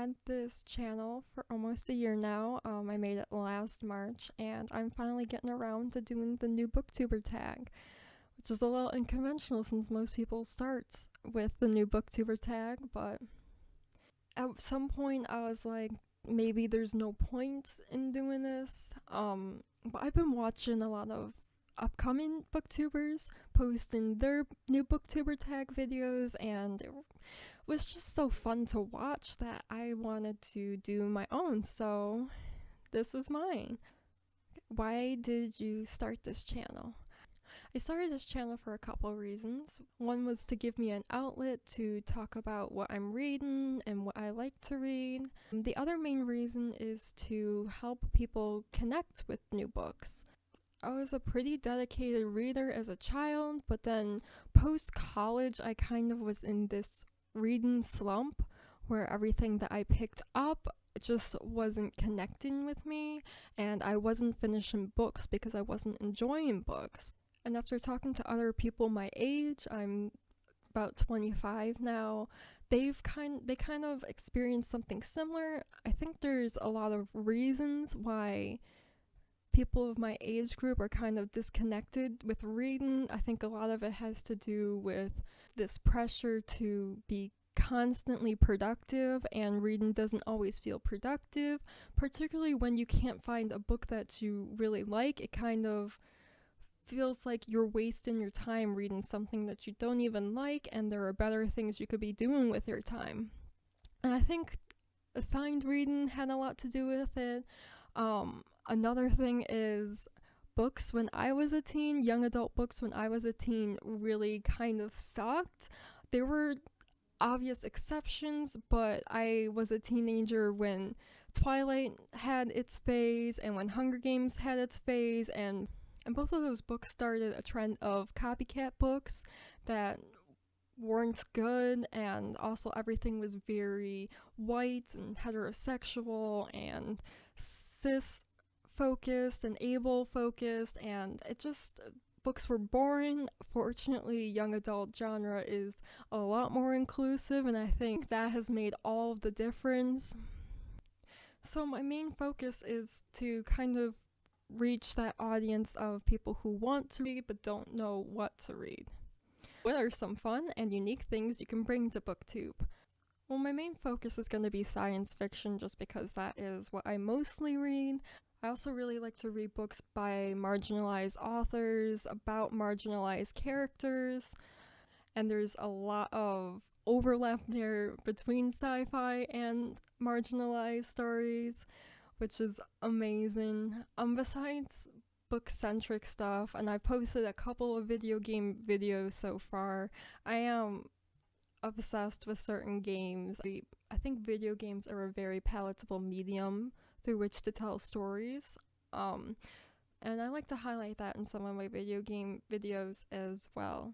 had this channel for almost a year now. I made it last March, and I'm finally getting around to doing the new BookTuber tag, which is a little unconventional since most people start with the new BookTuber tag, but at some point I was like, maybe there's no point in doing this. But I've been watching a lot of upcoming booktubers posting their new BookTuber tag videos, and it was just so fun to watch that I wanted to do my own, so this is mine. Why did you start this channel? I started this channel for a couple of reasons. One was to give me an outlet to talk about what I'm reading and what I like to read. The other main reason is to help people connect with new books. I was a pretty dedicated reader as a child, but then post-college I kind of was in this reading slump where everything that I picked up just wasn't connecting with me, and I wasn't finishing books because I wasn't enjoying books. And after talking to other people my age, I'm about 25 now, they kind of experienced something similar. I think there's a lot of reasons why people of my age group are kind of disconnected with reading. I think a lot of it has to do with this pressure to be constantly productive, and reading doesn't always feel productive, particularly when you can't find a book that you really like. It kind of feels like you're wasting your time reading something that you don't even like, and there are better things you could be doing with your time. And I think assigned reading had a lot to do with it. Another thing is books when I was a teen, young adult books when I was a teen really kind of sucked. There were obvious exceptions, but I was a teenager when Twilight had its phase and when Hunger Games had its phase, and both of those books started a trend of copycat books that weren't good, and also everything was very white and heterosexual and cis focused and able focused, and books were boring. Fortunately, young adult genre is a lot more inclusive, and I think that has made all of the difference. So my main focus is to kind of reach that audience of people who want to read but don't know what to read. What are some fun and unique things you can bring to BookTube? Well, my main focus is going to be science fiction just because that is what I mostly read. I also really like to read books by marginalized authors, about marginalized characters, and there's a lot of overlap there between sci-fi and marginalized stories, which is amazing. Besides book-centric stuff, and I've posted a couple of video game videos so far, I am obsessed with certain games. I think video games are a very palatable medium through which to tell stories, and I like to highlight that in some of my video game videos as well.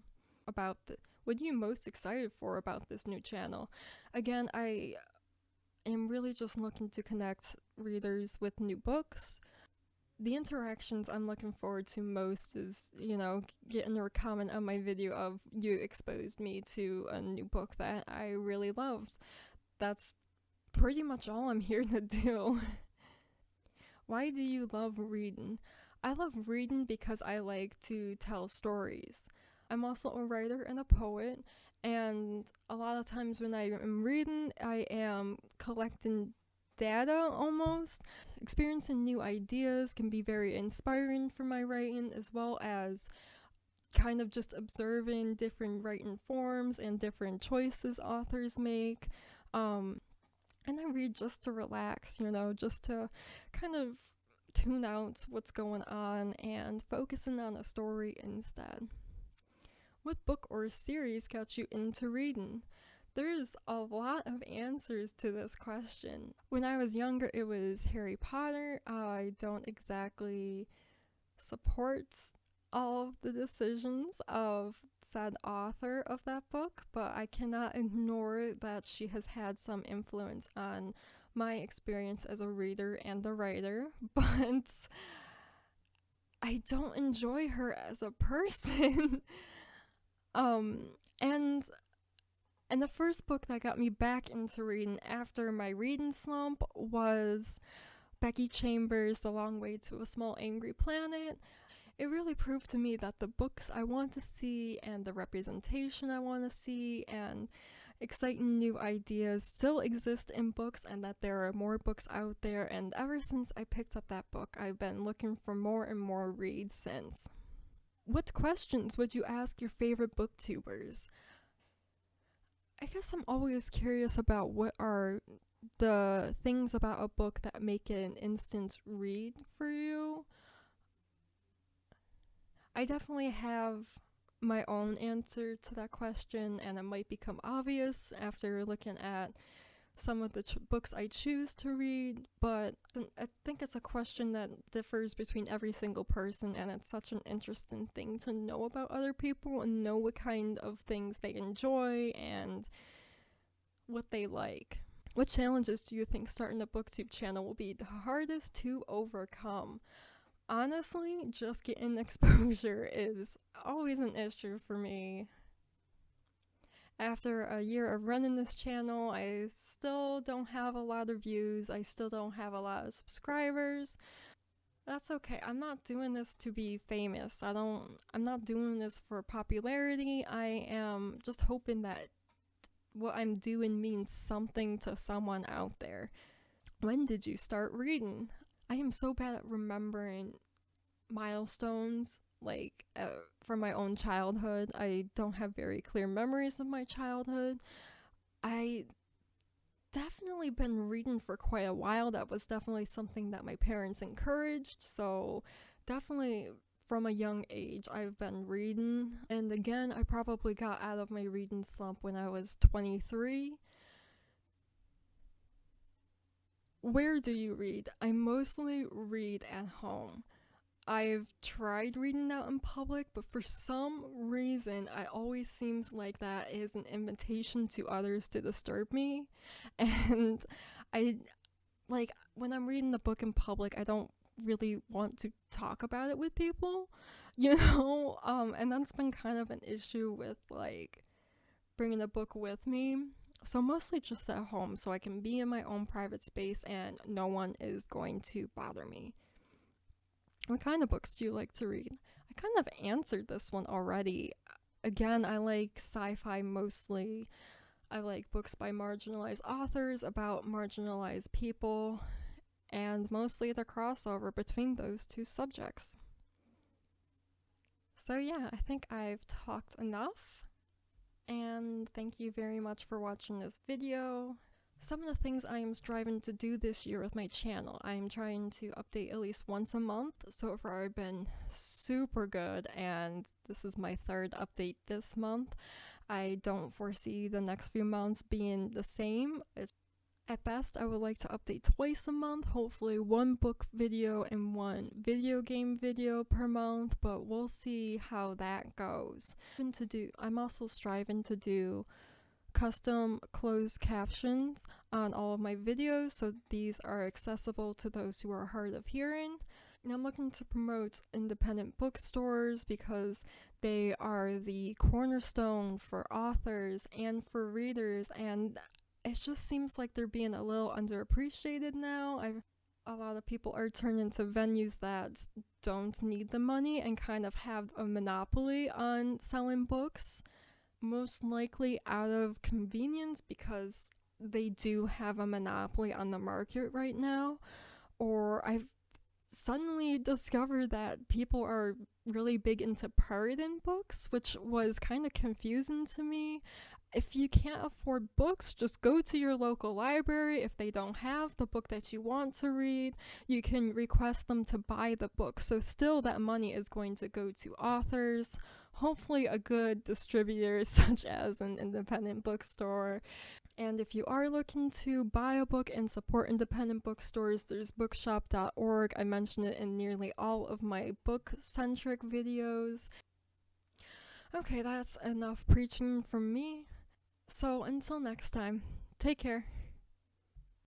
What are you most excited for about this new channel? Again, I am really just looking to connect readers with new books. The interactions I'm looking forward to most is, getting a comment on my video of you exposed me to a new book that I really loved. That's pretty much all I'm here to do. Why do you love reading? I love reading because I like to tell stories. I'm also a writer and a poet, and a lot of times when I am reading, I am collecting data almost. Experiencing new ideas can be very inspiring for my writing, as well as kind of just observing different writing forms and different choices authors make. And I read just to relax, just to kind of tune out what's going on and focusing on a story instead. What book or series got you into reading? There's a lot of answers to this question. When I was younger, it was Harry Potter. I don't exactly support all of the decisions of said author of that book, but I cannot ignore that she has had some influence on my experience as a reader and a writer, but I don't enjoy her as a person. And And the first book that got me back into reading after my reading slump was Becky Chambers' The Long Way to a Small Angry Planet. It really proved to me that the books I want to see and the representation I want to see and exciting new ideas still exist in books, and that there are more books out there. And ever since I picked up that book, I've been looking for more and more reads since. What questions would you ask your favorite booktubers? I guess I'm always curious about what are the things about a book that make it an instant read for you. I definitely have my own answer to that question, and it might become obvious after looking at some of the books I choose to read, but I think it's a question that differs between every single person, and it's such an interesting thing to know about other people and know what kind of things they enjoy and what they like. What challenges do you think starting a BookTube channel will be the hardest to overcome? Honestly, just getting exposure is always an issue for me. After a year of running this channel, I still don't have a lot of views. I still don't have a lot of subscribers. That's okay. I'm not doing this to be famous. I'm not doing this for popularity. I am just hoping that what I'm doing means something to someone out there. When did you start reading? I am so bad at remembering milestones, from my own childhood. I don't have very clear memories of my childhood. I definitely been reading for quite a while. That was definitely something that my parents encouraged, so definitely from a young age I've been reading. And again, I probably got out of my reading slump when I was 23. Where do you read? I mostly read at home. I've tried reading out in public, but for some reason, it always seems like that is an invitation to others to disturb me. And when I'm reading the book in public, I don't really want to talk about it with people, and that's been kind of an issue with, bringing a book with me. So mostly just at home, so I can be in my own private space and no one is going to bother me. What kind of books do you like to read? I kind of answered this one already. Again, I like sci-fi mostly. I like books by marginalized authors about marginalized people, and mostly the crossover between those two subjects. So yeah, I think I've talked enough, and thank you very much for watching this video. Some of the things I am striving to do this year with my channel, I am trying to update at least once a month. So far I've been super good, and this is my third update this month. I don't foresee the next few months being the same. At best, I would like to update twice a month, hopefully one book video and one video game video per month, but we'll see how that goes. I'm also striving to do custom closed captions on all of my videos, so these are accessible to those who are hard of hearing. And I'm looking to promote independent bookstores because they are the cornerstone for authors and for readers, and it just seems like they're being a little underappreciated now. A lot of people are turning to venues that don't need the money and kind of have a monopoly on selling books, most likely out of convenience because they do have a monopoly on the market right now. Or I've suddenly discovered that people are really big into pirating books, which was kind of confusing to me. If you can't afford books, just go to your local library. If they don't have the book that you want to read, you can request them to buy the book. So still that money is going to go to authors, hopefully a good distributor such as an independent bookstore. And if you are looking to buy a book and support independent bookstores, there's bookshop.org. I mention it in nearly all of my book-centric videos. Okay, that's enough preaching from me. So until next time, take care.